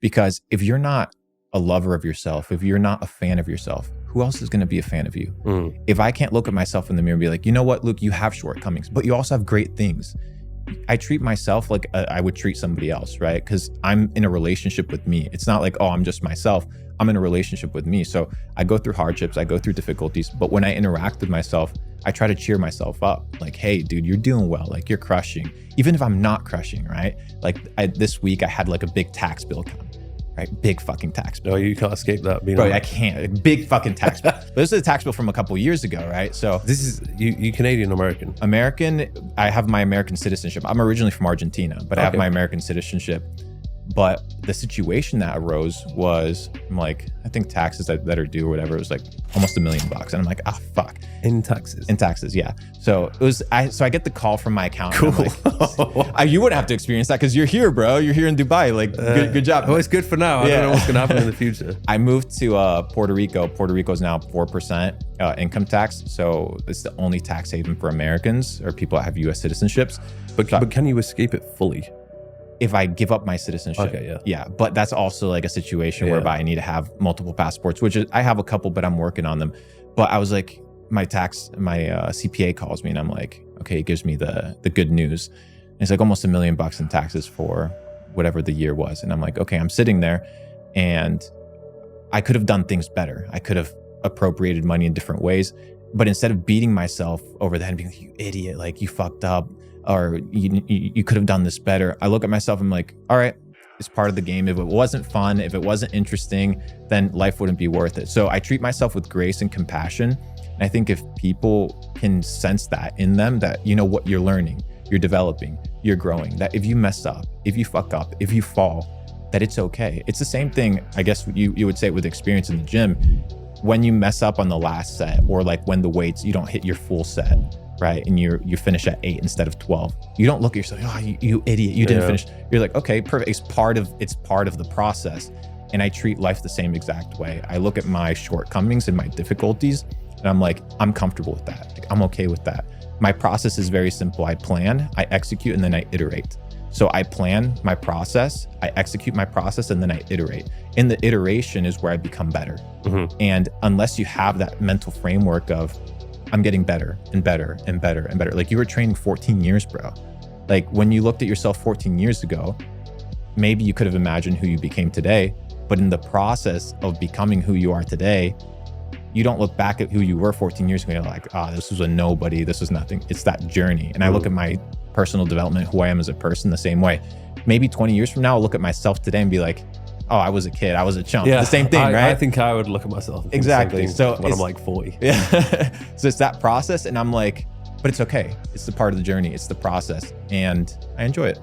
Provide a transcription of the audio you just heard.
Because if you're not a lover of yourself, if you're not a fan of yourself, who else is going to be a fan of you? If I can't look at myself in the mirror and be like, you know what, Luke, you have shortcomings, but you also have great things. I treat myself like I would treat somebody else, right? Because I'm in a relationship with me. It's not like, oh, I'm just myself. I'm in a relationship with me. So I go through hardships, I go through difficulties, but when I interact with myself, I try to cheer myself up. Like, hey, dude, you're doing well. Like, you're crushing. Even if I'm not crushing, right? Like this week I had like a big tax bill come, right? Big fucking tax bill. No, you can't escape that. Bro, I can't. Big fucking tax bill. But this is a tax bill from a couple years ago, right? So this is, you Canadian American? American, I have my American citizenship. I'm originally from Argentina, but I have my American citizenship. But the situation that arose was, I'm like, I think taxes that are due or whatever, it was like almost $1 million. And I'm like, ah, fuck. In taxes? In taxes, yeah. So it was, so I get the call from my accountant. Cool. Like, you wouldn't have to experience that because you're here, bro. You're here in Dubai. Like, good job. Oh, it's good for now. I don't know what's going to happen in the future. I moved to Puerto Rico. Puerto Rico is now 4% income tax. So it's the only tax haven for Americans or people that have US citizenships. But can you escape it fully? If I give up my citizenship. Okay, yeah. But that's also like a situation whereby I need to have multiple passports, which is, I have a couple, but I'm working on them. But I was like, my CPA calls me and I'm like, okay, it gives me the good news. And it's like almost $1 million in taxes for whatever the year was. And I'm like, okay, I'm sitting there and I could have done things better. I could have appropriated money in different ways. But instead of beating myself over the head and being like, you idiot, like you fucked up, or you could have done this better, I look at myself and I'm like, all right, it's part of the game. If it wasn't fun, if it wasn't interesting, then life wouldn't be worth it. So I treat myself with grace and compassion. And I think if people can sense that in them, that you know what, you're learning, you're developing, you're growing, that if you mess up, if you fuck up, if you fall, that it's okay. It's the same thing, I guess you would say with experience in the gym. When you mess up on the last set, or like when the weights, you don't hit your full set, right? And you finish at 8 instead of 12. You don't look at yourself, oh, you idiot, you didn't finish. You're like, okay, perfect. It's part of the process. And I treat life the same exact way. I look at my shortcomings and my difficulties and I'm like, I'm comfortable with that. Like, I'm okay with that. My process is very simple. I plan, I execute, and then I iterate. So I plan my process, I execute my process, and then I iterate. In the iteration is where I become better. And unless you have that mental framework of, I'm getting better and better and better and better. Like, you were training 14 years, bro. Like, when you looked at yourself 14 years ago, maybe you could have imagined who you became today, but in the process of becoming who you are today, you don't look back at who you were 14 years ago and you're like, this was a nobody, this was nothing. It's that journey. And I look at my personal development, who I am as a person, the same way. Maybe 20 years from now, I'll look at myself today and be like, oh, I was a kid, I was a chump. The same thing, right? I think I would look at myself and think exactly. the same thing So when I'm like 40. So it's that process, and I'm like, but it's okay. It's the part of the journey. It's the process, and I enjoy it.